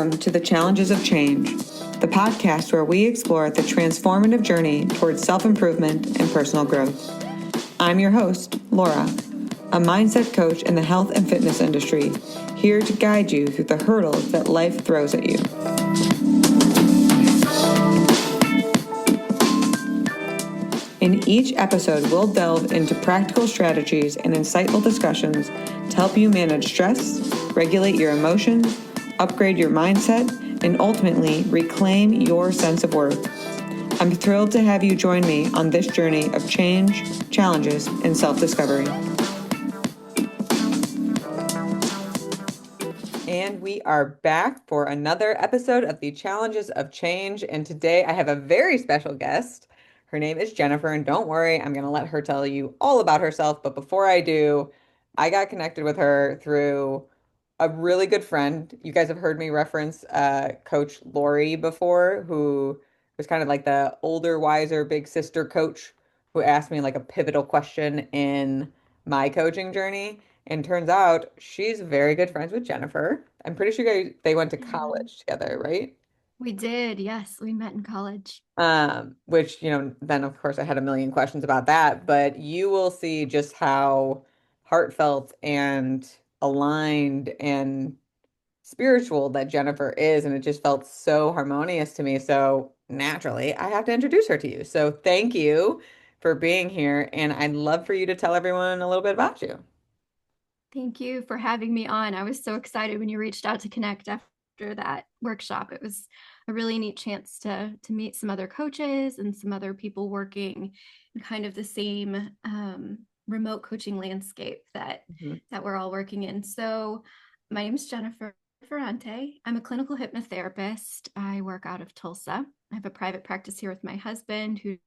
Welcome to the Challenges of Change, the podcast where we explore the transformative journey towards self-improvement and personal growth. I'm your host, Laura, a mindset coach in the health and fitness industry, here to guide you through the hurdles that life throws at you. In each episode, we'll delve into practical strategies and insightful discussions to help you manage stress, regulate your emotions, upgrade your mindset, and ultimately reclaim your sense of worth. I'm thrilled to have you join me on this journey of change, challenges, and self-discovery. And we are back for another episode of the Challenges of Change. And today I have a very special guest. Her name is Jennifer, and don't worry, I'm going to let her tell you all about herself. But before I do, I got connected with her through a really good friend. You guys have heard me reference Coach Lori before, who was kind of like the older, wiser, big sister coach who asked me like a pivotal question in my coaching journey. And turns out she's very good friends with Jennifer. I'm pretty sure they went to college together, right? We did, yes. We met in college. Which, then of course I had a million questions about that, but you will see just how heartfelt and aligned and spiritual that Jennifer is, and it just felt so harmonious to me. So naturally, I have to introduce her to you. So thank you for being here, and I'd love for you to tell everyone a little bit about you. Thank you for having me on. I was so excited when you reached out to connect after that workshop. It was a really neat chance to meet some other coaches and some other people working in kind of the same remote coaching landscape that we're all working in. So my name is Jennifer Ferrante. I'm a clinical hypnotherapist. I work out of Tulsa. I have a private practice here with my husband who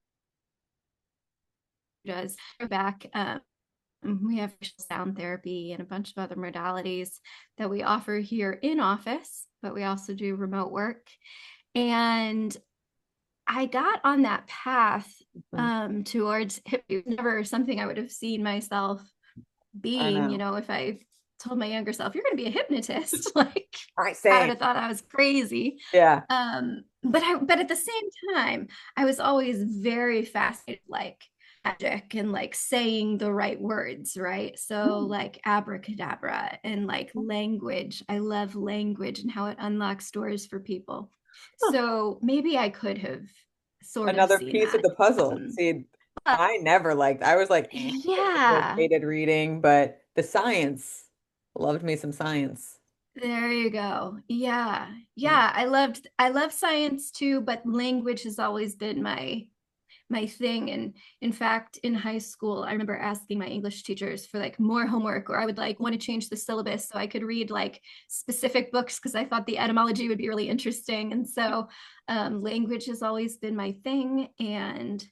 does back. We have sound therapy and a bunch of other modalities that we offer here in office, but we also do remote work. And I got on that path towards hypnosis. Never something I would have seen myself being, if I told my younger self, you're going to be a hypnotist, like I would have thought I was crazy. Yeah. But at the same time, I was always very fascinated, like magic and like saying the right words, right? So like abracadabra and like language. I love language and how it unlocks doors for people. So maybe I could have sort of Another seen piece of that. the puzzle. See, I was like, Yeah. hated reading, but the science, loved me some science. There you go. Yeah. Yeah, I love science too, but language has always been my thing. And in fact, in high school, I remember asking my English teachers for like more homework, or I would like want to change the syllabus so I could read like specific books because I thought the etymology would be really interesting. And so language has always been my thing. And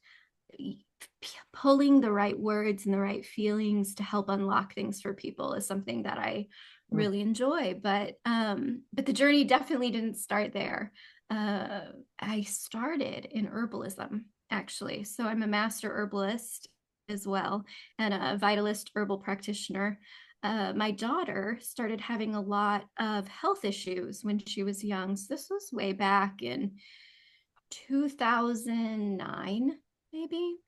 pulling the right words and the right feelings to help unlock things for people is something that I really enjoy. But the journey definitely didn't start there. I started in herbalism, actually. So I'm a master herbalist as well and a vitalist herbal practitioner. My daughter started having a lot of health issues when she was young. So this was way back in 2009, maybe.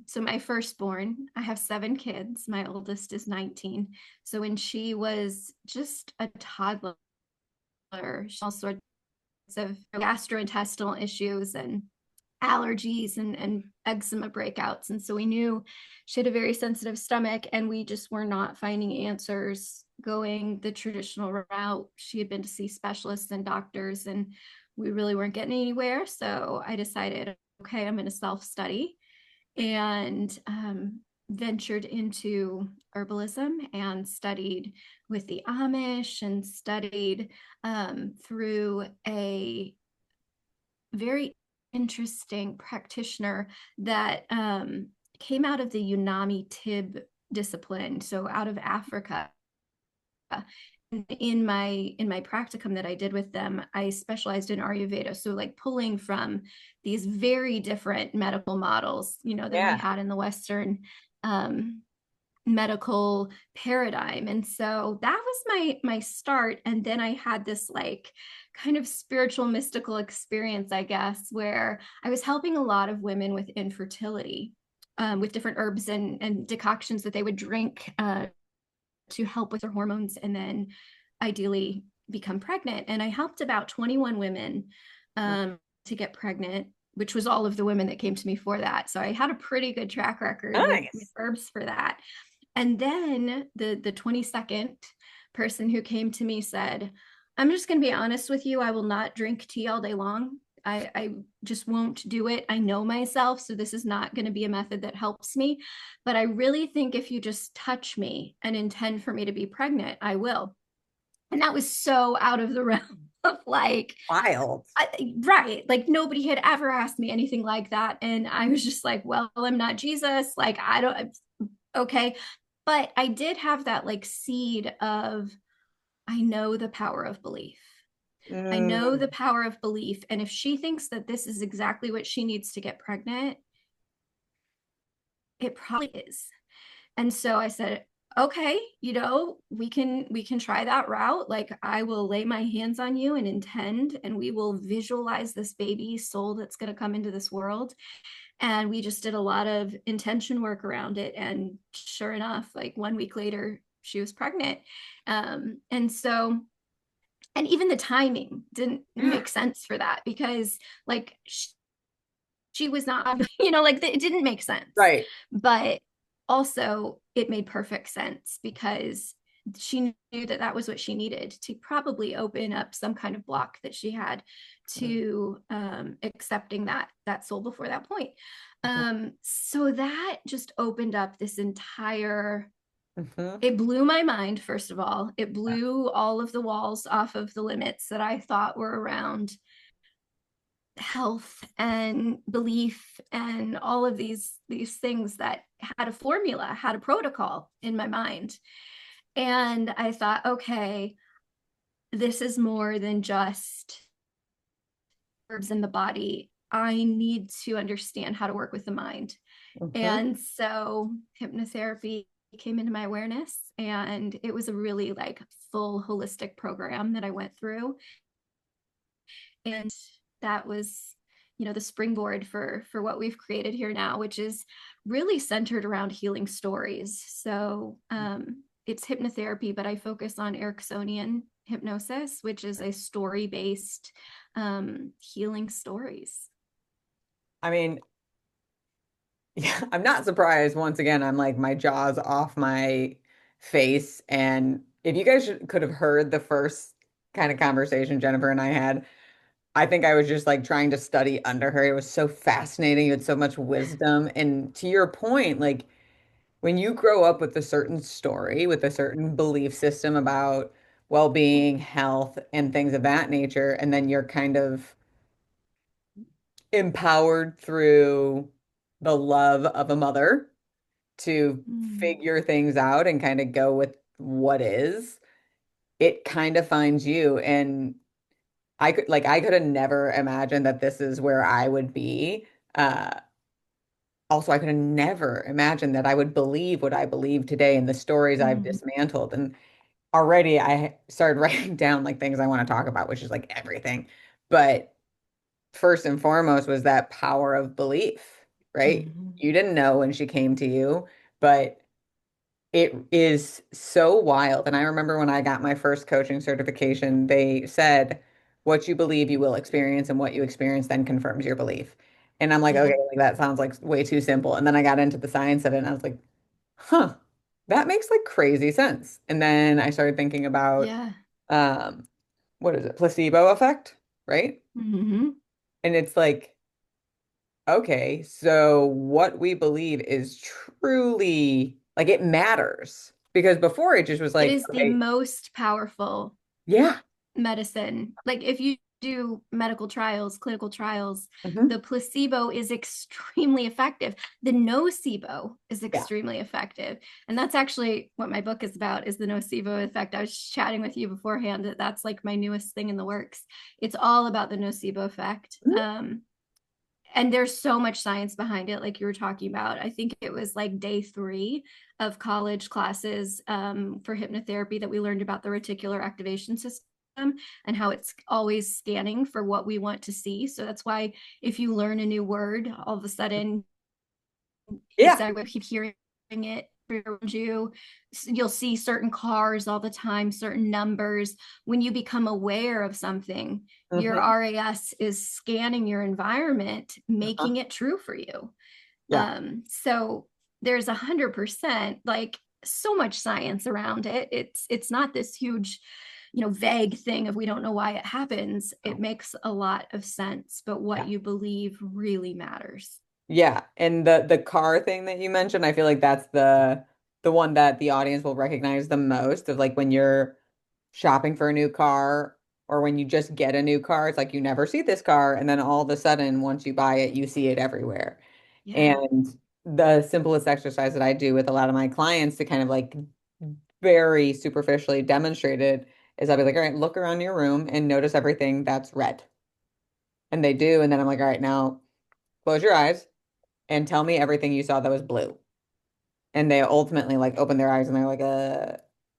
So my firstborn, I have 7 kids. My oldest is 19. So when she was just a toddler, she all sorts of gastrointestinal issues and allergies and eczema breakouts. And so we knew she had a very sensitive stomach, and we just were not finding answers going the traditional route. She had been to see specialists and doctors, and we really weren't getting anywhere. So I decided, okay, I'm going to self-study, and ventured into herbalism and studied with the Amish and studied through a very interesting practitioner that came out of the Unami Tib discipline, so out of Africa. In my practicum that I did with them, I specialized in Ayurveda, so like pulling from these very different medical models, than we had in the Western medical paradigm. And so that was my start. And then I had this like kind of spiritual mystical experience, I guess, where I was helping a lot of women with infertility, with different herbs and decoctions that they would drink to help with their hormones and then ideally become pregnant. And I helped about 21 women to get pregnant, which was all of the women that came to me for that. So I had a pretty good track record with Nice. herbs for that. And then the 22nd person who came to me said, I'm just going to be honest with you. I will not drink tea all day long. I just won't do it. I know myself. So this is not going to be a method that helps me. But I really think if you just touch me and intend for me to be pregnant, I will. And that was so out of the realm of like, Wild. right. Like nobody had ever asked me anything like that. And I was just like, well, I'm not Jesus. Like, I don't, okay. But I did have that like seed of, I know the power of belief. I know the Mm, power of belief. And if she thinks that this is exactly what she needs to get pregnant, it probably is. And so I said, okay, we can try that route. Like I will lay my hands on you and intend, and we will visualize this baby soul that's going to come into this world. And we just did a lot of intention work around it. And sure enough, like 1 week later, she was pregnant. And so, and even the timing didn't yeah. make sense for that because like she was not, like it didn't make sense. Right. But also, it made perfect sense because she knew that that was what she needed to probably open up some kind of block that she had to accepting that soul before that point. So that just opened up this entire. Mhm. It blew my mind. First of all, it blew all of the walls off of the limits that I thought were around health and belief and all of these things that had a formula, had a protocol in my mind. And I thought, okay, this is more than just herbs in the body. I need to understand how to work with the mind. Mhm. And so hypnotherapy came into my awareness, and it was a really like full holistic program that I went through. And that was the springboard for what we've created here now, which is really centered around healing stories. So it's hypnotherapy, but I focus on Ericksonian hypnosis, which is a story based healing stories. I mean, yeah, I'm not surprised. Once again, I'm like my jaw's off my face. And if you guys could have heard the first kind of conversation Jennifer and I had, I think I was just like trying to study under her. It was so fascinating. You had so much wisdom. And to your point, like when you grow up with a certain story, with a certain belief system about well-being, health, and things of that nature, and then you're kind of empowered through the love of a mother to Mm. figure things out and kind of go with what is, it kind of finds you. And I could have never imagined that this is where I would be. Also, I could have never imagined that I would believe what I believe today and the stories I've Mm. dismantled. And already I started writing down like things I want to talk about, which is like everything. But first and foremost was that power of belief, right? Mm. You didn't know when she came to you, but it is so wild. And I remember when I got my first coaching certification, they said, what you believe you will experience, and what you experience then confirms your belief. And I'm like, okay, Yeah. like that sounds like way too simple. And then I got into the science of it and I was like, huh, that makes like crazy sense. And then I started thinking about Yeah. um, what is it, placebo effect, right? Mm-hmm. And it's like, okay, so what we believe is truly like it matters. Because before it just was It like, is the okay, most powerful yeah. medicine. Like if you do medical trials, clinical trials, Mhm. the placebo is extremely effective. The nocebo is Yeah. extremely effective. And that's actually what my book is about, is the nocebo effect. I was chatting with you beforehand that that's like my newest thing in the works. It's all about the nocebo effect. Mhm. And there's so much science behind it, like you were talking about. I think it was like day 3 of college classes for hypnotherapy that we learned about the reticular activation system and how it's always scanning for what we want to see. So that's why if you learn a new word, all of a sudden it's Yeah. I keep hearing it around you. You'll see certain cars all the time, certain numbers. When you become aware of something, your Hmm. RAS is scanning your environment, Uh-huh. making it true for you. Yeah. So there's 100% like so much science around it. It's not this huge, vague thing of we don't know why it happens. It No. makes a lot of sense, but what Yeah. you believe really matters. Yeah. And the car thing that you mentioned, I feel like that's the one that the audience will recognize the most of like when you're shopping for a new car or when you just get a new car, it's like you never see this car, and then all of a sudden, once you buy it, you see it everywhere. Yeah. And the simplest exercise that I do with a lot of my clients to kind of like very superficially demonstrate it is I'll be like, all right, look around your room and notice everything that's red. And they do. And then I'm like, all right, now close your eyes and tell me everything you saw that was blue. And they ultimately like open their eyes and they're like,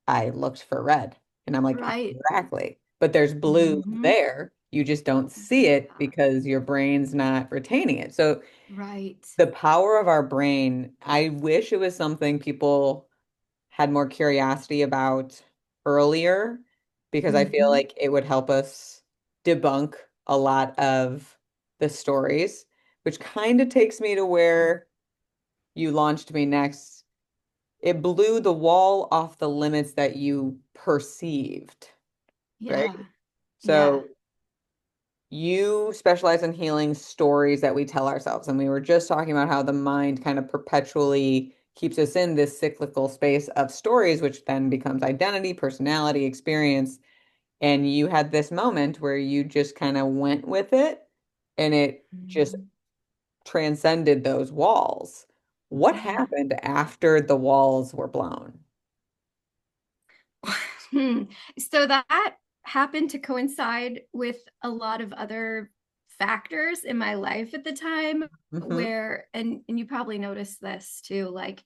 I looked for red. And I'm like, Right. exactly. But there's blue Mm-hmm. there. You just don't see it Yeah. because your brain's not retaining it. So Right. the power of our brain, I wish it was something people had more curiosity about earlier because I feel Mm-hmm. like it would help us debunk a lot of the stories, which kind of takes me to where you launched me next. It blew the wall off the limits that you perceived, right? Yeah. Yeah. So you specialize in healing stories that we tell ourselves. And we were just talking about how the mind kind of perpetually keeps us in this cyclical space of stories, which then becomes identity, personality, experience. And you had this moment where you just kind of went with it and it just Mhm. transcended those walls. What Yeah. happened after the walls were blown? Hmm. So that happened to coincide with a lot of other factors in my life at the time Hmm. where and you probably noticed this too, like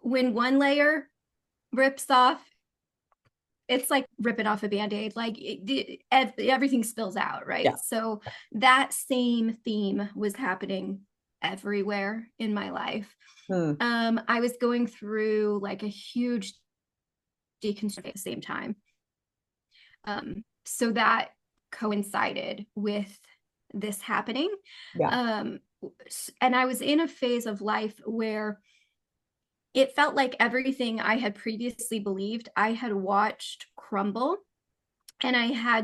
when one layer rips off, it's like ripping off a band-aid, like everything spills out, Yeah. right? So that same theme was happening everywhere in my life. Hmm. I was going through like a huge deconstruction at the same time. So that coincided with this happening. Yeah. Um, and I was in a phase of life where it felt like everything I had previously believed I had watched crumble. And I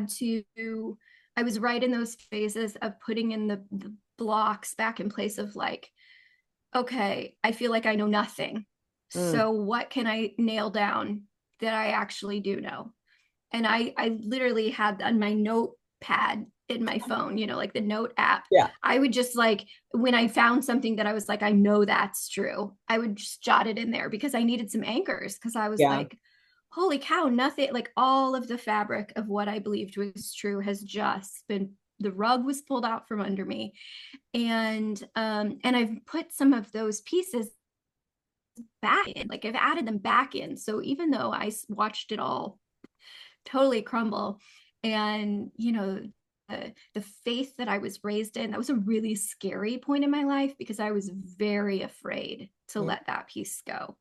was right in those phases of putting in the blocks back in place of like, okay, I feel like I know nothing. Hmm. So what can I nail down that I actually do know? And I literally had on my notepad in my phone, like the note app. Yeah. I would just like when I found something that I was like, I know that's true, I would just jot it in there because I needed some anchors because I was Yeah. like, holy cow, nothing, like all of the fabric of what I believed was true has just been, the rug was pulled out from under me. And I've put some of those pieces back in, like I've added them back in. So even though I watched it all totally crumble. And, the faith that I was raised in, that was a really scary point in my life because I was very afraid to Yeah. let that piece go.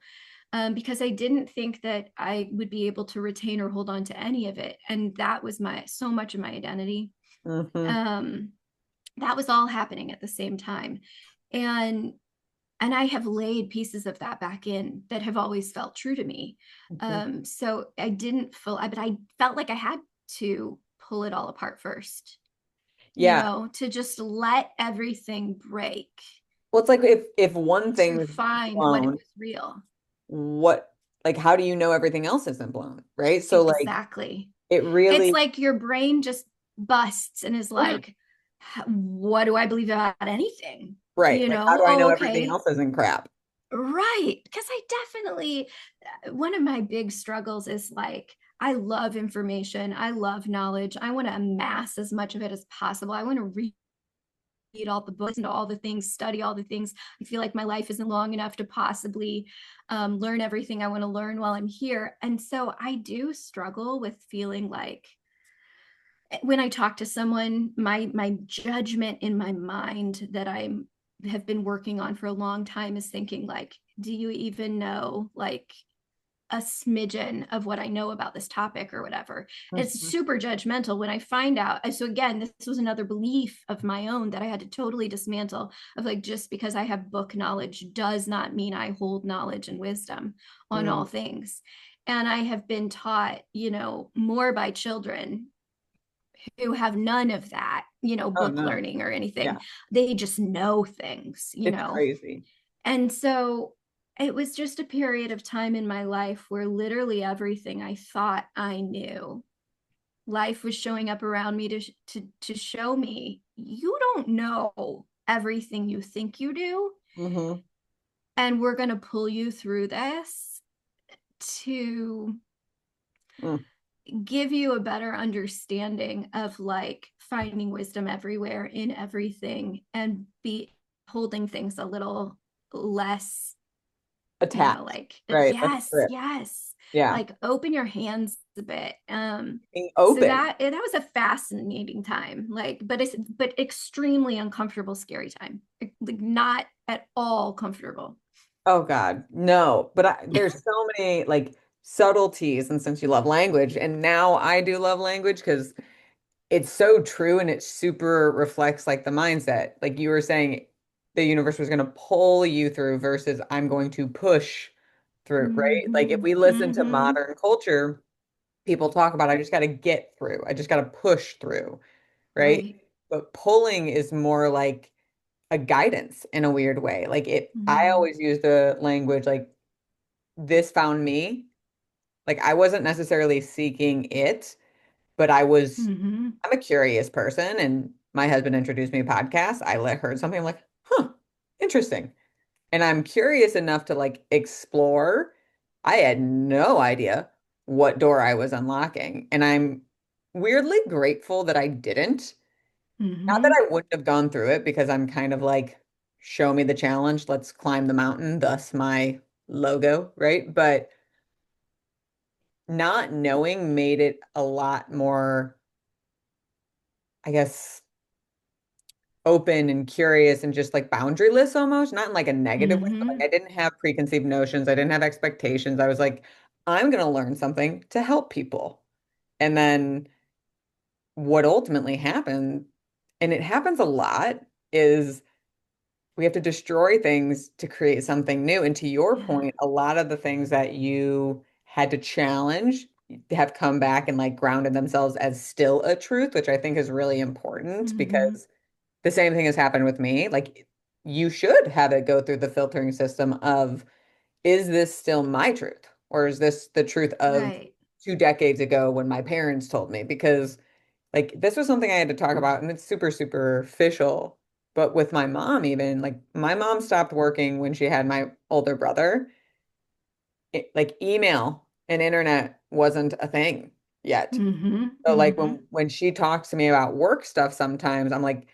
Because I didn't think that I would be able to retain or hold on to any of it. And that was so much of my identity. Hmm. Um, that was all happening at the same time. And and I have laid pieces of that back in that have always felt true to me. Hmm. So I didn't feel, but I felt like I had to pull it all apart first, Yeah. to just let everything break Well, it's like if one to thing is find what it blown, was real. what like how do you know everything else isn't blown, right? So like Exactly. it It's really, like your brain just busts and is yeah, like, what do I believe about anything? right. Like how do I know Oh, everything okay. else isn't crap? Right. Because I definitely, one of my big struggles is like, I love information. I love knowledge. I want to amass as much of it as possible. I want to read read all the books and all the things, study all the things. I feel like my life isn't long enough to possibly learn everything I want to learn while I'm here. And so I do struggle with feeling like when I talk to someone, my judgment in my mind that I have been working on for a long time is thinking like, do you even know like a smidgen of what I know about this topic or whatever? It's Mhm. super judgmental when I find out. So again, this was another belief of my own that I had to totally dismantle of like, just because I have book knowledge does not mean I hold knowledge and wisdom on Mm. all things. And I have been taught, more by children who have none of that, Oh book no. learning or Yeah. anything. They just know things, It's crazy. And so it was just a period of time in my life where literally everything I thought I knew, life was showing up around me to show me you don't know everything you think you do, Hmm. and we're going to pull you through this to Mm. give you a better understanding of like finding wisdom everywhere in everything and be holding things a little less, Attacked. like Right. Let's yes, rip. yes, Yeah. like open your hands a bit. Being So open. that was a fascinating time, like, but extremely uncomfortable, scary time, like not at all comfortable. Oh God, no. But there's so many like subtleties, and since you love language, and now I do love language because it's so true and it super reflects like the mindset. Like you were saying, the universe was going to pull you through versus I'm going to push through, right? Like if Mm-hmm. we listen to Mm-hmm. modern culture, people talk about I just got to get through. I just got to push through, right? Right. But pulling is more like a guidance in a weird way. Like I Mm-hmm. always use the language like this found me. Like I wasn't necessarily seeking it, but Mm-hmm. I'm a curious person and my husband introduced me to podcasts. Heard something I'm like, huh, interesting. And I'm curious enough to like explore. I had no idea what door I was unlocking. And I'm weirdly grateful that I didn't. Not that Mm-hmm. I wouldn't have gone through it because I'm kind of like, show me the challenge, let's climb the mountain, thus my logo, right? But not knowing made it a lot more, I guess, open and curious and just like boundaryless almost, not in like a negative way, but like Mm-hmm. I didn't have preconceived notions. I didn't have expectations. I was like, I'm going to learn something to help people. And then what ultimately happened, and it happens a lot, is we have to destroy things to create something new. And to your Yeah. point, a lot of the things that you had to challenge have come back and like grounded themselves as still a truth, which I think is really important Mm-hmm. because the same thing has happened with me. Like you should have it go through the filtering system of, is this still my truth? Or is this the truth of Right. 2 decades ago when my parents told me? Because like this was something I had to talk about and it's super superficial. But with my mom, even like my mom stopped working when she had my older brother. Like email and internet wasn't a thing yet. Mm-hmm. So like Mm-hmm. when she talks to me about work stuff sometimes, I'm like,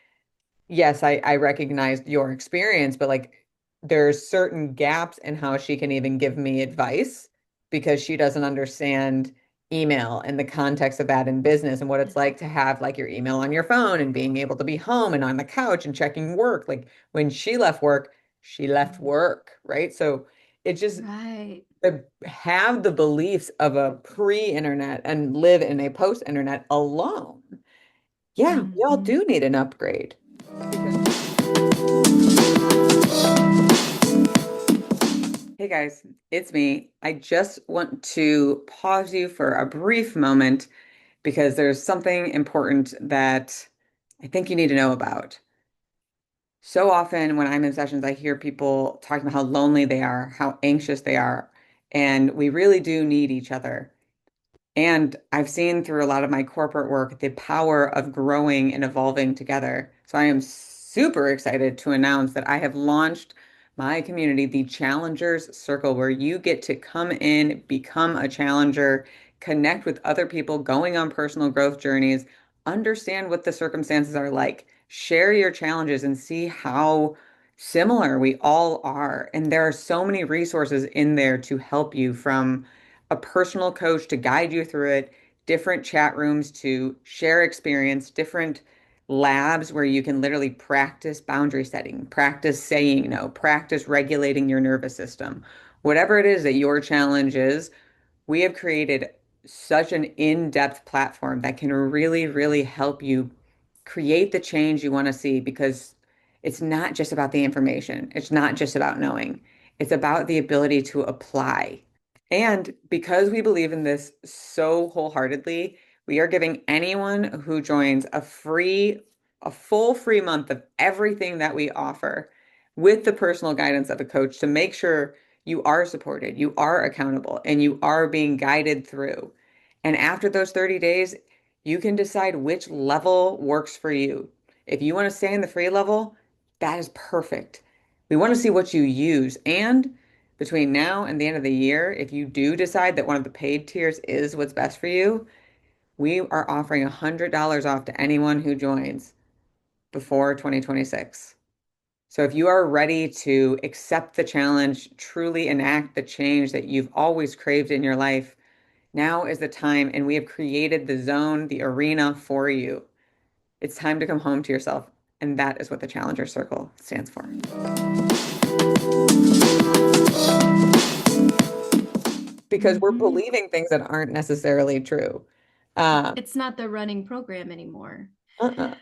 yes, I recognized your experience, but like there's certain gaps in how she can even give me advice because she doesn't understand email and the context of that in business and what it's like to have like your email on your phone and being able to be home and on the couch and checking work. Like when she left work, right? So it just Right. to have the beliefs of a pre-internet and live in a post-internet alone. Yeah, we all Mm-hmm. do need an upgrade. Because hey guys, it's me. I just want to pause you for a brief moment because there's something important that I think you need to know about. So often when I'm in sessions, I hear people talking about how lonely they are, how anxious they are, and we really do need each other. And I've seen through a lot of my corporate work the power of growing and evolving together. So I am super excited to announce that I have launched my community, the Challengers Circle, where you get to come in, become a challenger, connect with other people going on personal growth journeys, understand what the circumstances are like, share your challenges and see how similar we all are. And there are so many resources in there to help you, from a personal coach to guide you through it, different chat rooms to share experience, different labs where you can literally practice boundary setting, practice saying no, practice regulating your nervous system. Whatever it is that your challenge is, we have created such an in-depth platform that can really, really help you create the change you want to see, because it's not just about the information. It's not just about knowing. It's about the ability to apply. And because we believe in this so wholeheartedly, we are giving anyone who joins a full free month of everything that we offer with the personal guidance of a coach to make sure you are supported, you are accountable, and you are being guided through. And after those 30 days, you can decide which level works for you. If you want to stay in the free level, that is perfect. We want to see what you use. And between now and the end of the year, if you do decide that one of the paid tiers is what's best for you, we are offering $100 off to anyone who joins before 2026. So if you are ready to accept the challenge, truly enact the change that you've always craved in your life, now is the time, and we have created the zone, the arena for you. It's time to come home to yourself, and that is what the Challenger Circle stands for. Because we're Mm-hmm. believing things that aren't necessarily true. Um, It's not the running program anymore. uh-uh.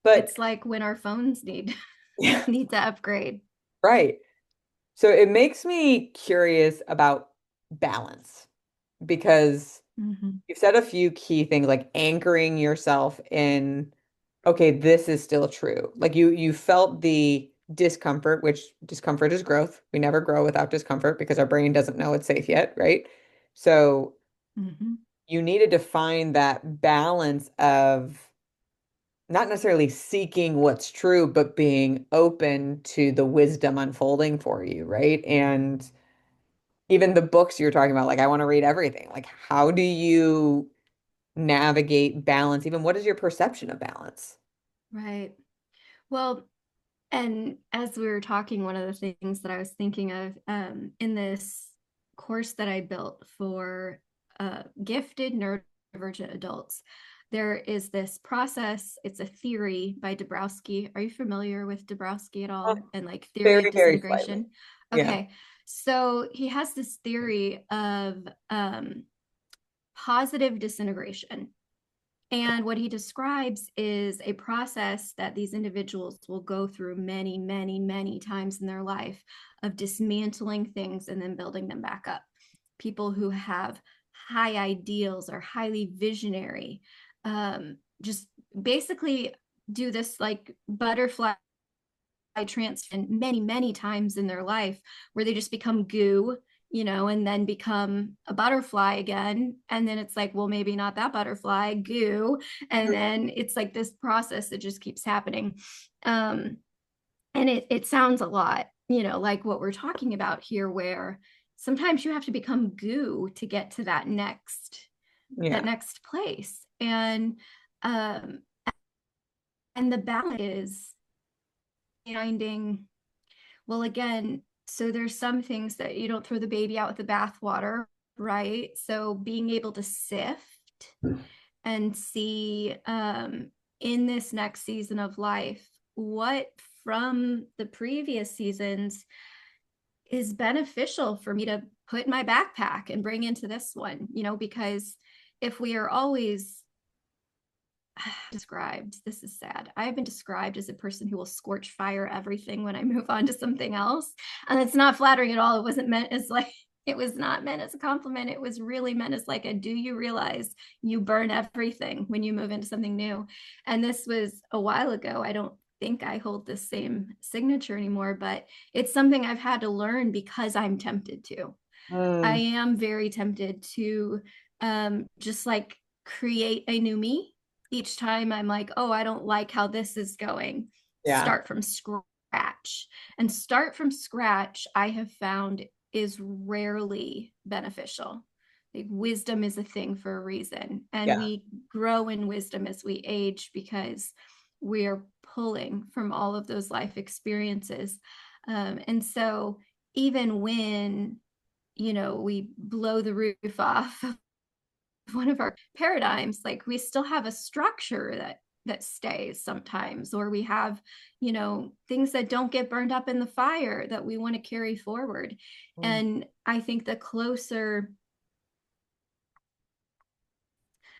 But It's like when our phones need yeah, need to upgrade. right. So it makes me curious about balance, because Mm-hmm. you've said a few key things like anchoring yourself in, okay, this is still true. Like you felt the discomfort, which discomfort is growth. We never grow without discomfort because our brain doesn't know it's safe yet, right? So Mm-hmm. you needed to find that balance of not necessarily seeking what's true, but being open to the wisdom unfolding for you, right? And even the books you're talking about, like I want to read everything. Like, how do you navigate balance? Even what is your perception of balance? Right. Well, and as we were talking, one of the things that I was thinking of in this course that I built for gifted neurodivergent adults, there is this process. It's a theory by Dabrowski. Are you familiar with Dabrowski at Uh, all? And like theory of Very, very slightly. disintegration? Yeah. Okay. So he has this theory of positive disintegration. And what he describes is a process that these individuals will go through many, many, many times in their life of dismantling things and then building them back up. People who have high ideals are highly visionary, just basically do this like butterfly transfer many, many times in their life where they just become goo, and then become a butterfly again. And then it's like, well, maybe not that butterfly, goo. And then it's like this process that just keeps happening. Um, and it sounds a lot, like what we're talking about here, where sometimes you have to become goo to get to that Yeah. next place. And the balance is finding, well, again, so there's some things that you don't throw the baby out with the bathwater, right? So being able to sift and see in this next season of life what from the previous seasons is beneficial for me to put in my backpack and bring into this one, because if we are always described, this is sad, I have been described as a person who will scorch fire everything when I move on to something else, and it's not flattering at all. It wasn't meant as like, it was not meant as a compliment. It was really meant as like a, do you realize you burn everything when you move into something new? And this was a while ago. I don't think I hold the same signature anymore, but it's something I've had to learn because I'm tempted to. I Mm, am very tempted to just like create a new me each time. I'm like, oh, I don't like how this is going. yeah. Start from scratch. And start from scratch, I have found, is rarely beneficial. like wisdom is a thing for a reason. And Yeah. we grow in wisdom as we age because we're pulling from all of those life experiences. And so even when, we blow the roof off of one of our paradigms, like we still have a structure that stays sometimes, or we have, things that don't get burned up in the fire that we want to carry forward. Mm. And I think the closer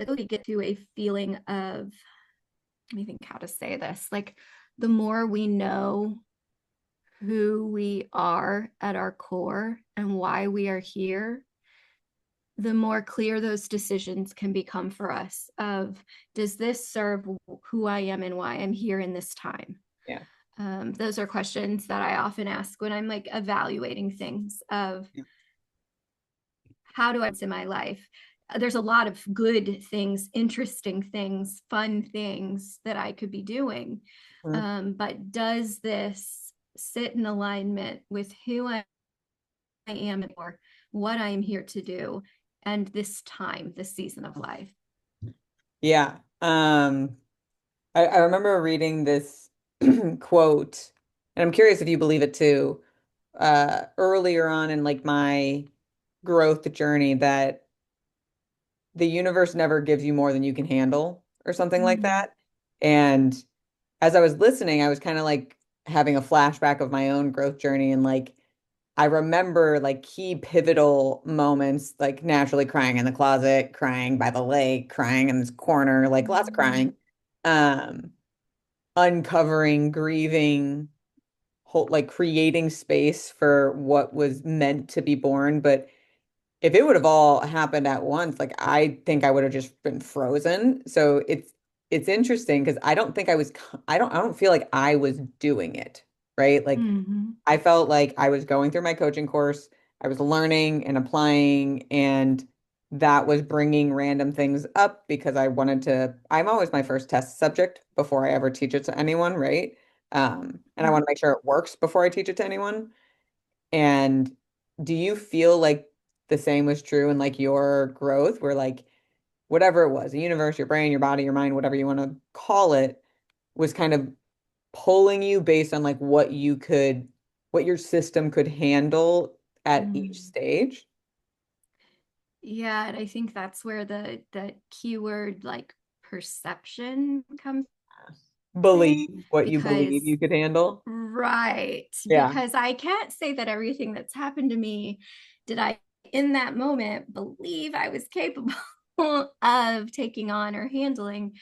we get to a feeling of, let me think how to say this, like the more we know who we are at our core and why we are here, the more clear those decisions can become for us of, does this serve who I am and why I'm here in this time? Yeah. Those are questions that I often ask when I'm like evaluating things of, Yeah. how do I in my life? There's a lot of good things, interesting things, fun things that I could be doing. Mhm. But does this sit in alignment with who I am or what I am here to do and this time, this season of life? Yeah. I remember reading this quote, and I'm curious if you believe it too, earlier on in like my growth journey that the universe never gives you more than you can handle or something like Mm, that. And as I was listening, I was kind of like having a flashback of my own growth journey and like I remember like key pivotal moments, like naturally crying in the closet, crying by the lake, crying in this corner, like lots of mm, crying. Um, Uncovering, grieving, whole like creating space for what was meant to be born. But if it would have all happened at once, like I think I would have just been frozen. So it's interesting because I don't think I was I don't feel like I was doing it, right? Like mhm, I felt like I was going through my coaching course, I was learning and applying, and that was bringing random things up because I wanted to. I'm always my first test subject before I ever teach it to anyone, right? And I want to make sure it works before I teach it to anyone. And do you feel like the same was true in like your growth, where like whatever it was, the universe, your brain, your body, your mind, whatever you want to call it, was kind of pulling you based on like what your system could handle at each mm. stage? Yeah, and I think that's where the keyword like perception comes Believe in, what you believe because you could handle. right, Yeah. because I can't say that everything that's happened to me did I in that moment believe I was capable of taking on or handling.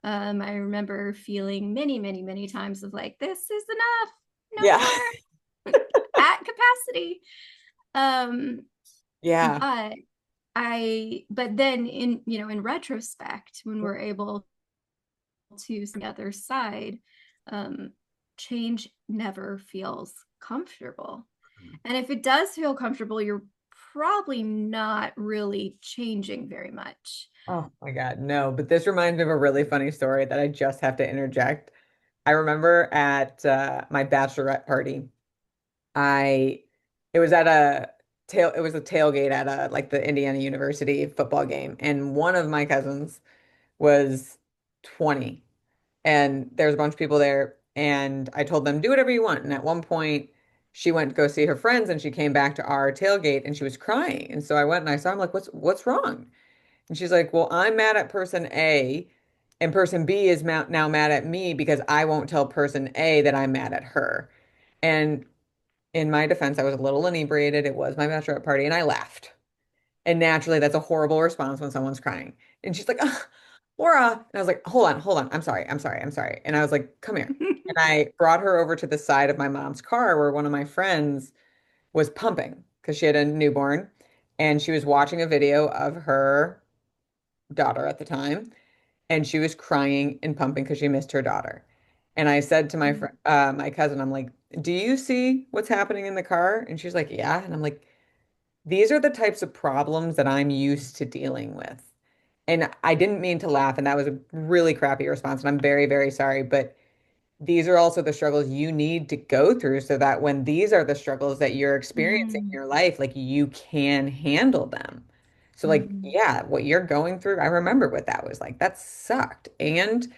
I remember feeling many, many, many times of like, this is enough, no Yeah. more at capacity. Um, Yeah. but but then in retrospect, when we're able to see the other side, um, change never feels comfortable. And if it does feel comfortable, you're probably not really changing very much. Oh my God, no. But this reminds me of a really funny story that I just have to interject. I remember at my bachelorette party, I it was at it was a tailgate at a like the Indiana University football game, and one of my cousins was 20, and there's a bunch of people there, and I told them do whatever you want. And at one point, she went to go see her friends, and she came back to our tailgate, and she was crying. And so I went and I saw him like, what's wrong? And she's like, well, I'm mad at person A, and person B is now mad at me because I won't tell person A that I'm mad at her. And in my defense, I was a little inebriated. It was my bachelorette party, and I laughed. And naturally, that's a horrible response when someone's crying. And she's like, "Ugh, Laura." And I was like, hold on. I'm sorry. I'm sorry. I'm sorry. And I was like, come here. And I brought her over to the side of my mom's car where one of my friends was pumping because she had a newborn and she was watching a video of her daughter at the time. And she was crying and pumping because she missed her daughter. And I said to my cousin, I'm like, do you see what's happening in the car? And she's like, yeah. And I'm like, these are the types of problems that I'm used to dealing with. And I didn't mean to laugh, and that was a really crappy response, and I'm very, very sorry. But these are also the struggles you need to go through so that when these are the struggles that you're experiencing in Mm, your life, like you can handle them. So like, Mm-hmm. yeah, what you're going through, I remember what that was like. That sucked. And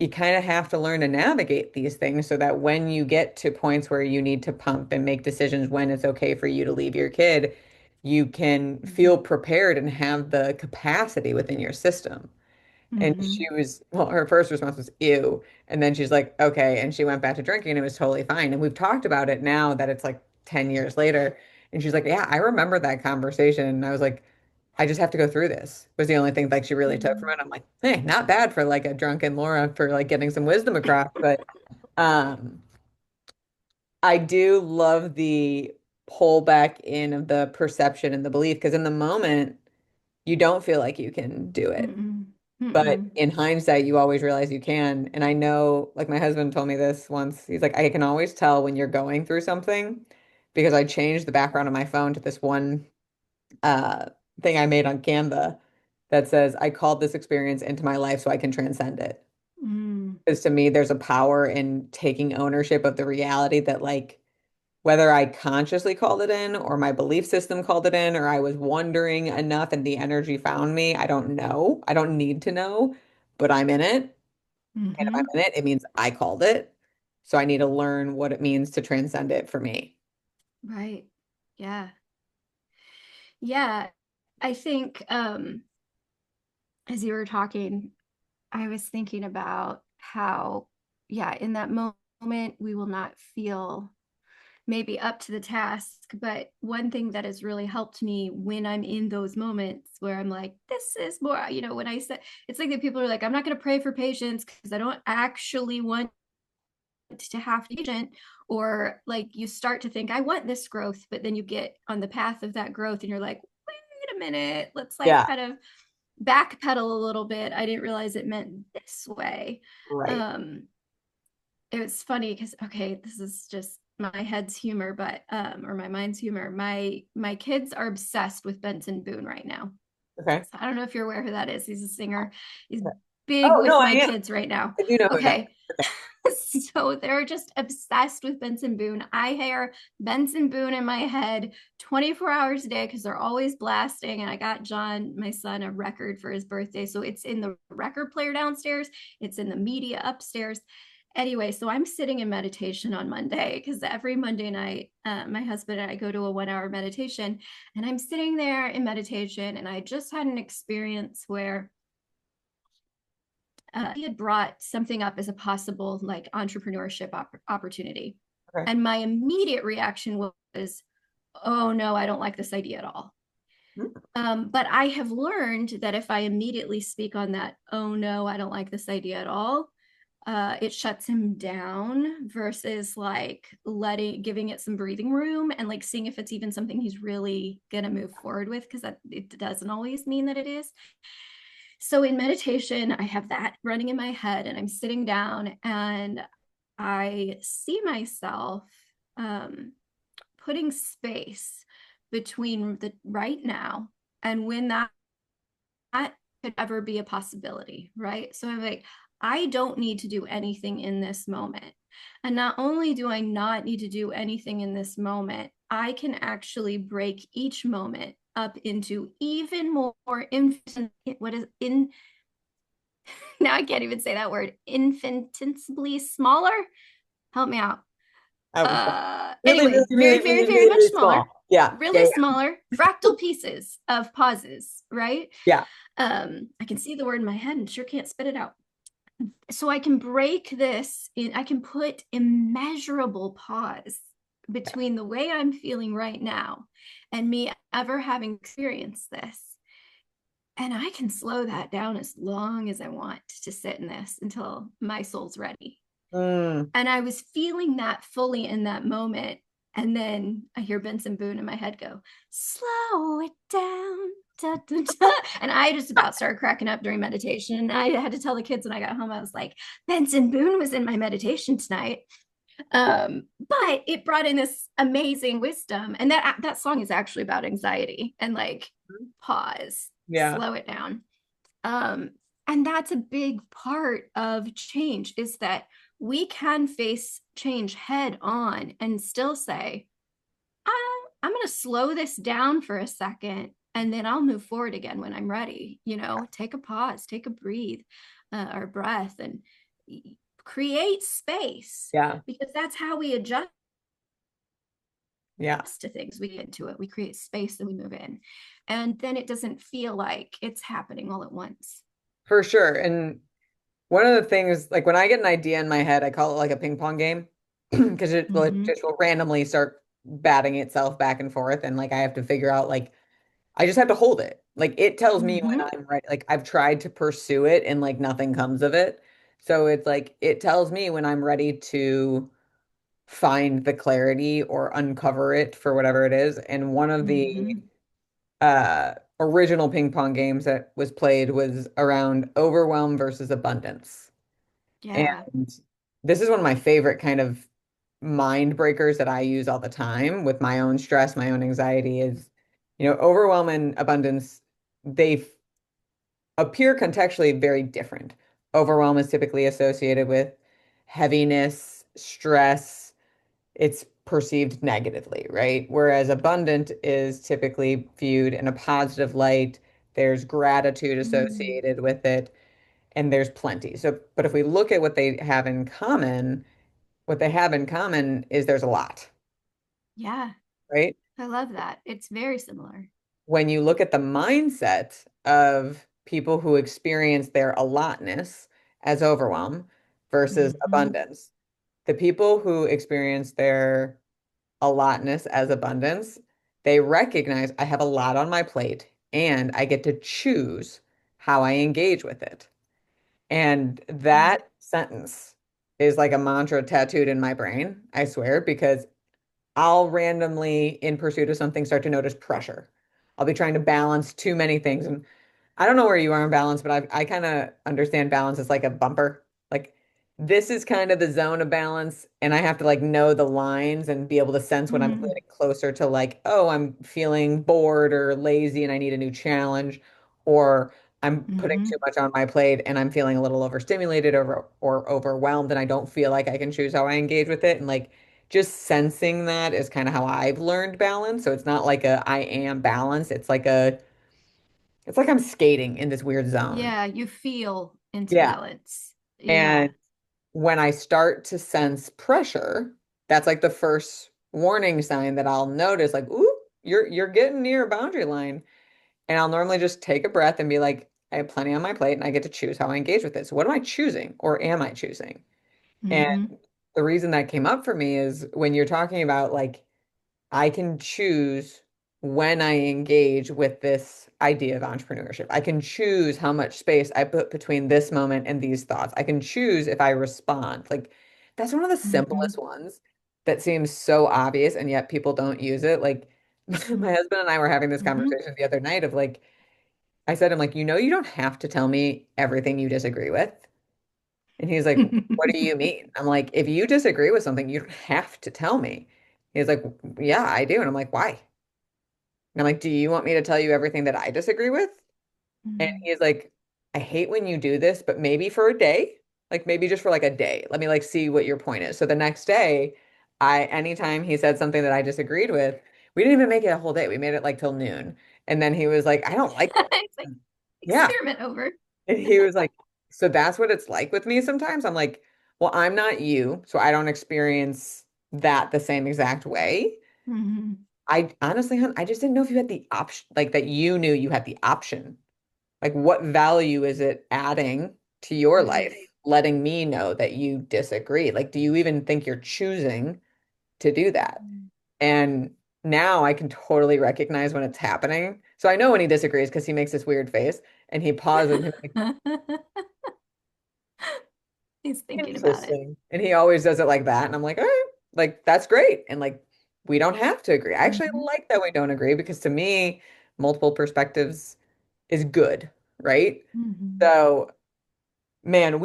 you kind of have to learn to navigate these things so that when you get to points where you need to pump and make decisions when it's okay for you to leave your kid, you can feel prepared and have the capacity within your system. And Mm-hmm. she was, well, her first response was, ew. And then she's like, okay. And she went back to drinking and it was totally fine. And we've talked about it now that it's like 10 years later. And she's like, yeah, I remember that conversation. And I was like, I just have to go through this was the only thing like she really took from it. I'm like, hey, not bad for like a drunken Laura for like getting some wisdom across. But um, I do love the pull back in of the perception and the belief because in the moment, you don't feel like you can do it. Mm-mm. But Mm-mm. in hindsight, you always realize you can. And I know, like my husband told me this once. He's like, I can always tell when you're going through something because I changed the background of my phone to this one uh, thing I made on Canva that says, I called this experience into my life so I can transcend it. Mm. Because to me, there's a power in taking ownership of the reality that, like, whether I consciously called it in or my belief system called it in or I was wondering enough and the energy found me, I don't know. I don't need to know, but I'm in it. And if I'm Mm-hmm. in it, it means I called it. So I need to learn what it means to transcend it for me. Right. Yeah. Yeah. I think as you were talking, I was thinking about how, yeah, in that moment, we will not feel maybe up to the task. But one thing that has really helped me when I'm in those moments where I'm like, this is more, when I said, it's like that people are like, I'm not going to pray for patience because I don't actually want to have patient, or like you start to think I want this growth, but then you get on the path of that growth and you're like, wait a minute, let's like Yeah, kind of backpedal a little bit. I didn't realize it meant this way. right. um it was funny because, okay, this is just my head's humor, but or my mind's humor. My kids are obsessed with Benson Boone right now. Okay. So I don't know if you're aware who that is. He's a singer. He's big Oh, no, with I my am. kids right now. I do know who that Okay. So they're just obsessed with Benson Boone. I hear Benson Boone in my head 24 hours a day because they're always blasting. And I got John, my son, a record for his birthday. So it's in the record player downstairs, it's in the media upstairs. Anyway, so I'm sitting in meditation on Monday because every Monday night, my husband and I go to a 1 hour meditation. And I'm sitting there in meditation. And I just had an experience where he had brought something up as a possible like entrepreneurship opportunity. Okay. And my immediate reaction was, oh no, I don't like this idea at all. Hmm. But I have learned that if I immediately speak on that, oh no, I don't like this idea at all, it shuts him down versus like giving it some breathing room and like seeing if it's even something he's really gonna move forward with, because that it doesn't always mean that it is. So in meditation, I have that running in my head and I'm sitting down and I see myself um, putting space between the right now and when that could ever be a possibility, right? So I'm like, I don't need to do anything in this moment. And not only do I not need to do anything in this moment, I can actually break each moment up into even more infinite, what is in now I can't even say that word, infinitesimally smaller. Help me out. I was really, Anyway, really, very, really, very, really, very really, much really smaller, small. Yeah. Yeah. really smaller, fractal pieces of pauses, right? Yeah. I can see the word in my head and sure can't spit it out. So I can break this in, I can put immeasurable pause between the way I'm feeling right now and me ever having experienced this. And I can slow that down as long as I want to sit in this until my soul's ready. Mm. And I was feeling that fully in that moment. And then I hear Benson Boone in my head go, slow it down. Da, da, da. And I just about started cracking up during meditation. And I had to tell the kids when I got home, I was like, Benson Boone was in my meditation tonight. But it brought in this amazing wisdom. And that song is actually about anxiety and like pause, Yeah. slow it down. Um, and that's a big part of change, is that we can face change head on and still say, I'm going to slow this down for a second and then I'll move forward again when I'm ready. Take a pause, take a breathe, or breath, and create space, Yeah. because that's how we adjust Yeah. to things. We get into it, we create space, and we move in, and then it doesn't feel like it's happening all at once. For sure. And one of the things, like when I get an idea in my head, I call it like a ping pong game because it will Mm-hmm. just will randomly start batting itself back and forth. And like I have to figure out, like, I just have to hold it. Like it tells me when Mm-hmm. I'm ready. Like I've tried to pursue it and like nothing comes of it. So it's like it tells me when I'm ready to find the clarity or uncover it for whatever it is. And one of the Mm-hmm. original ping pong games that was played was around overwhelm versus abundance. Yeah. And this is one of my favorite kind of mind breakers that I use all the time with my own stress, my own anxiety is, overwhelm and abundance, they appear contextually very different. Overwhelm is typically associated with heaviness, stress, it's perceived negatively, right? Whereas abundant is typically viewed in a positive light. There's gratitude Mm. associated with it, and there's plenty. So, but if we look at what they have in common, what they have in common is there's a lot, Yeah, right? I love that. It's very similar. When you look at the mindset of people who experience their allotness as overwhelm versus Mm-hmm. abundance, the people who experience their allotness as abundance, they recognize I have a lot on my plate and I get to choose how I engage with it. And that sentence is like a mantra tattooed in my brain, I swear, because I'll randomly, in pursuit of something, start to notice pressure. I'll be trying to balance too many things. And I don't know where you are in balance, but I kind of understand balance as like a bumper. Like this is kind of the zone of balance, and I have to like know the lines and be able to sense when I'm Mm-hmm. getting closer to like, oh, I'm feeling bored or lazy and I need a new challenge, or I'm putting too Mm-hmm. much on my plate and I'm feeling a little overstimulated or overwhelmed and I don't feel like I can choose how I engage with it. And like just sensing that is kind of how I've learned balance. So it's not like a I am balance. It's like I'm skating in this weird zone. Yeah, you feel into Yeah. balance. Yeah. And when I start to sense pressure, that's like the first warning sign that I'll notice, like, ooh, you're getting near a boundary line. And I'll normally just take a breath and be like, I have plenty on my plate and I get to choose how I engage with it. So what am I choosing or am I choosing? And Mm-hmm. the reason that came up for me is when you're talking about like I can choose when I engage with this idea of entrepreneurship. I can choose how much space I put between this moment and these thoughts. I can choose if I respond. Like, that's one of the Mm-hmm. simplest ones that seems so obvious, and yet people don't use it. Like, my husband and I were having this Mm-hmm. conversation the other night of like, I said, I'm like, you don't have to tell me everything you disagree with. And he's like, what do you mean? I'm like, if you disagree with something, you don't have to tell me. He's like, yeah, I do. And I'm like, why? And I'm like, do you want me to tell you everything that I disagree with? And Mm-hmm. he's like, I hate when you do this, but maybe for a day, like maybe just for like a day. Let me like see what your point is. So the next day, anytime he said something that I disagreed with, we didn't even make it a whole day. We made it like till noon. And then he was like, I don't like this. It's like Yeah. experiment over. And he was like, so that's what it's like with me sometimes. I'm like, well, I'm not you, so I don't experience that the same exact way. Mm-hmm. I honestly, hon, I just didn't know if you had the option, like that you knew you had the option. Like, what value is it adding to your Right. life, letting me know that you disagree? Like, do you even think you're choosing to do that? And now I can totally recognize when it's happening. So I know when he disagrees because he makes this weird face and he pauses and he's like, He's thinking about it. interesting. And he always does it like that. And I'm like, all right, like that's great. And like we don't have to agree. I actually Mm-hmm. like that we don't agree because to me, multiple perspectives is good, right? Mm-hmm. So, man,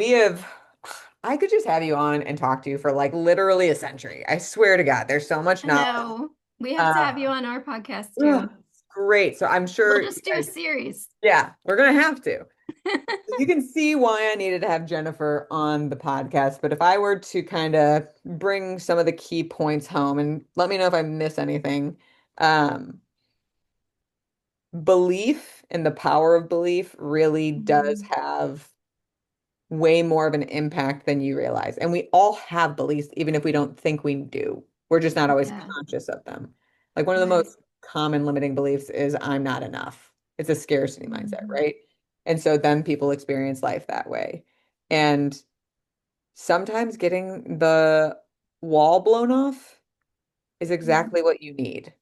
I could just have you on and talk to you for like literally a century. I swear to God, there's so much I knowledge. know. We have to Uh, have you on our podcast ugh, too. great. So I'm We'll sure you just do a guys, series. yeah, we're gonna have to. You can see why I needed to have Jennifer on the podcast, but if I were to kind of bring some of the key points home and let me know if I miss anything. Um, belief and the power of belief really does Mhm. have way more of an impact than you realize. And we all have beliefs, even if we don't think we do. We're just not always Yeah, conscious of them. Like one of the right. most common limiting beliefs is I'm not enough. It's a scarcity mindset, Mhm. right? And so then people experience life that way. And sometimes getting the wall blown off is Mhm. exactly what you need.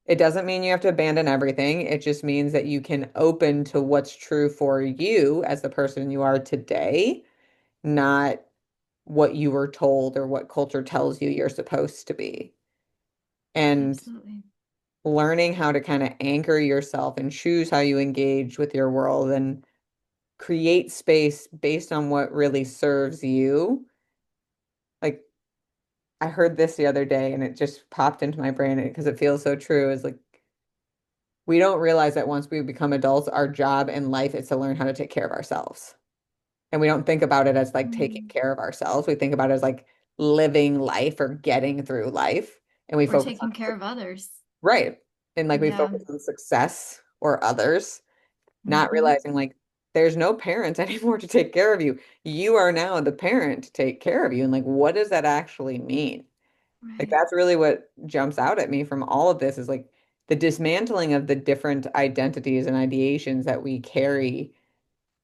It doesn't mean you have to abandon everything. It just means that you can open to what's true for you as the person you are today, not what you were told or what culture tells you you're supposed to be. And Absolutely. learning how to kind of anchor yourself and choose how you engage with your world and create space based on what really serves you. Like I heard this the other day and it just popped into my brain because it feels so true. Is like we don't realize that once we become adults, our job in life is to learn how to take care of ourselves. And we don't think about it as like taking Mm. care of ourselves. We think about it as like living life or getting through life. And we Or focus on, taking care of others. right. And like we Yeah. focus on success or others, not Hmm. realizing like there's no parents anymore to take care of you. You are now the parent to take care of you. And like, what does that actually mean? Like Right. that's really what jumps out at me from all of this is like the dismantling of the different identities and ideations that we carry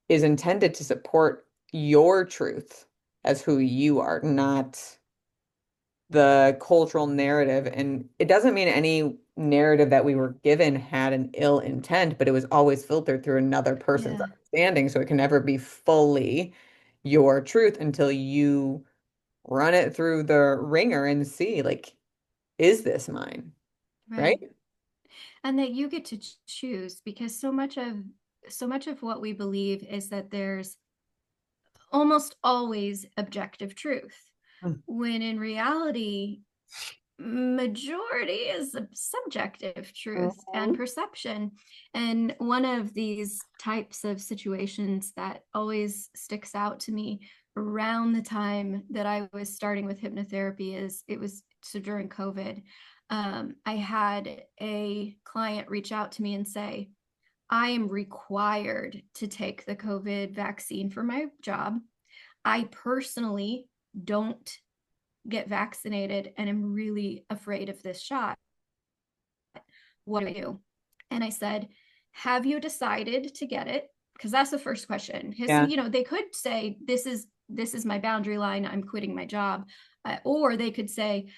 is intended to support your truth as who you are, not the cultural narrative. And it doesn't mean any narrative that we were given had an ill intent, but it was always filtered through another person's Yeah. understanding. So it can never be fully your truth until you run it through the ringer and see, like, is this mine? Right? Right. And that you get to choose, because so much of what we believe is that there's almost always objective truth, when in reality majority is a subjective truth and Mhm. perception. And one of these types of situations that always sticks out to me around the time that I was starting with hypnotherapy is it was so during COVID. I had a client reach out to me and say, I am required to take the COVID vaccine for my job. I personally don't get vaccinated and am really afraid of this shot. What do I do? And I said, have you decided to get it? Because that's the first question. Because Yeah. they could say this is my boundary line. I'm quitting my job, or they could say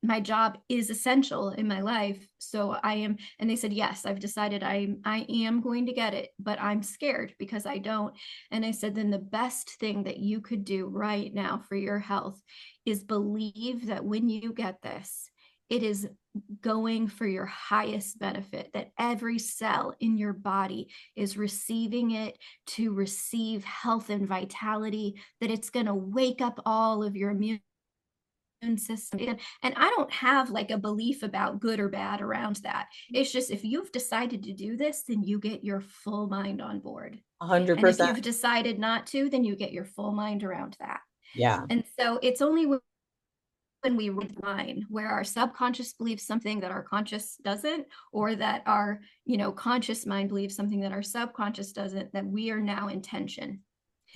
my job is essential in my life, so I am. And they said yes, I've decided I am going to get it, but I'm scared because I don't. And I said then the best thing that you could do right now for your health is believe that when you get this, it is going for your highest benefit, that every cell in your body is receiving it to receive health and vitality, that it's going to wake up all of your immune system. And I don't have like a belief about good or bad around that. It's just if you've decided to do this, then you get your full mind on board. And if 100%. you've decided not to, then you get your full mind around that. Yeah. And so it's only when we read the line where our subconscious believes something that our conscious doesn't, or that our conscious mind believes something that our subconscious doesn't, that we are now in tension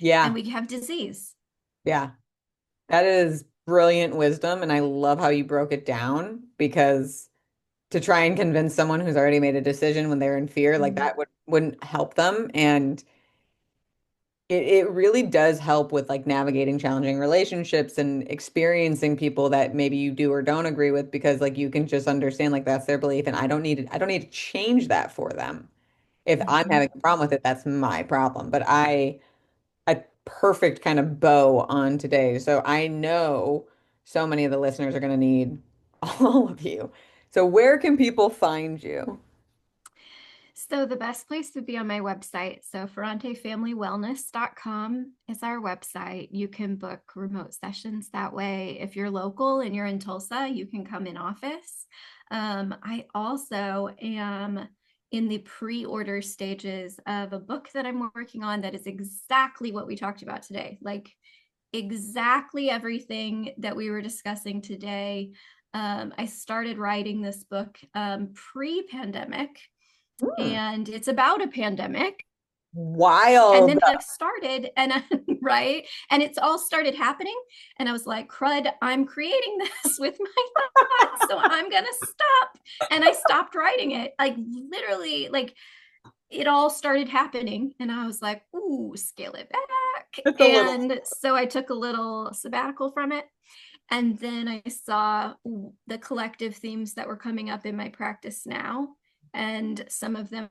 and Yeah. we have disease. Yeah. That is brilliant wisdom. And I love how you broke it down because to try and convince someone who's already made a decision when they're in fear, like Mm. that wouldn't help them. And it really does help with like navigating challenging relationships and experiencing people that maybe you do or don't agree with because like you can just understand like that's their belief and I don't need to change that for them. If I'm Mm-hmm. having a problem with it, that's my problem. But a perfect kind of bow on today. So I know so many of the listeners are going to need all of you. So where can people find you? So the best place would be on my website. So ferrantefamilywellness.com is our website. You can book remote sessions that way. If you're local and you're in Tulsa, you can come in office. I also am in the pre-order stages of a book that I'm working on that is exactly what we talked about today. Like exactly everything that we were discussing today. I started writing this book pre-pandemic, Hmm. and it's about a pandemic. And Wild. then it started, and right, and it's all started happening, and I was like, crud, I'm creating this with my thoughts, so I'm gonna stop. And I stopped writing it, like literally, like it all started happening, and I was like, ooh, scale it back. Just a little. And so I took a little sabbatical from it, and then I saw the collective themes that were coming up in my practice now, and some of them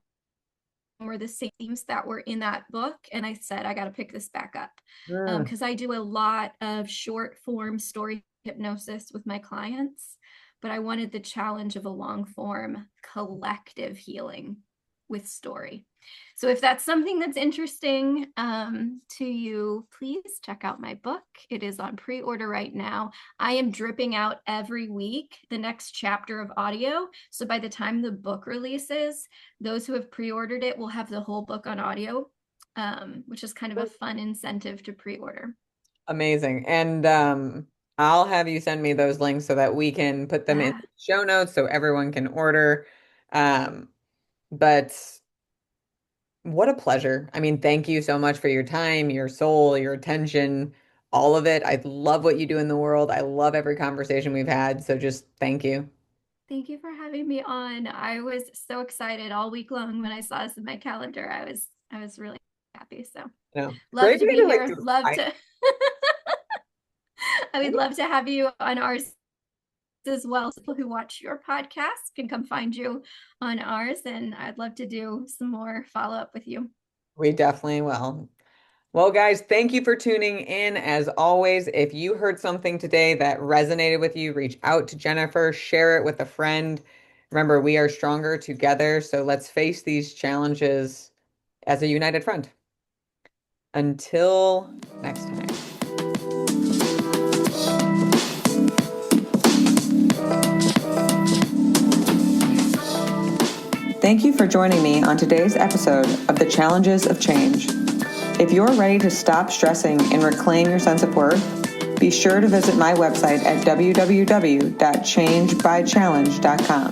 were the same themes that were in that book. And I said, I got to pick this back up, Mm, because I do a lot of short form story hypnosis with my clients, but I wanted the challenge of a long form collective healing with story. So if that's something that's interesting to you, please check out my book. It is on pre-order right now. I am dripping out every week the next chapter of audio. So by the time the book releases, those who have pre-ordered it will have the whole book on audio, which is kind of a fun incentive to pre-order. amazing. And I'll have you send me those links so that we can put them in Yeah. the show notes so everyone can order. Um, but what a pleasure. I mean, thank you so much for your time, your soul, your attention, all of it. I love what you do in the world. I love every conversation we've had. So just thank you. Thank you for having me on. I was so excited all week long when I saw this in my calendar. I was really happy. So love to Crazy be to like here. do. Love to I would love to have you on ours as well. So people who watch your podcast can come find you on ours, and I'd love to do some more follow up with you. We definitely will. Well, guys, thank you for tuning in. As always, if you heard something today that resonated with you, reach out to Jennifer, share it with a friend. Remember, we are stronger together, so let's face these challenges as a united front. Until next time. Thank you for joining me on today's episode of The Challenges of Change. If you're ready to stop stressing and reclaim your sense of worth, be sure to visit my website at www.changebychallenge.com.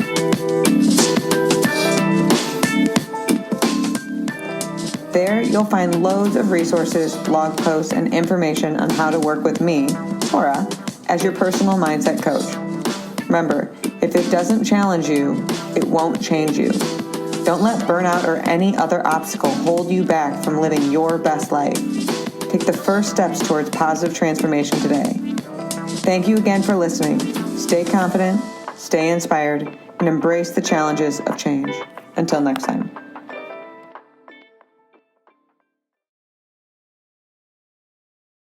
There, you'll find loads of resources, blog posts, and information on how to work with me, Cora, as your personal mindset coach. Remember, if it doesn't challenge you, it won't change you. Don't let burnout or any other obstacle hold you back from living your best life. Take the first steps towards positive transformation today. Thank you again for listening. Stay confident, stay inspired, and embrace the challenges of change. Until next time.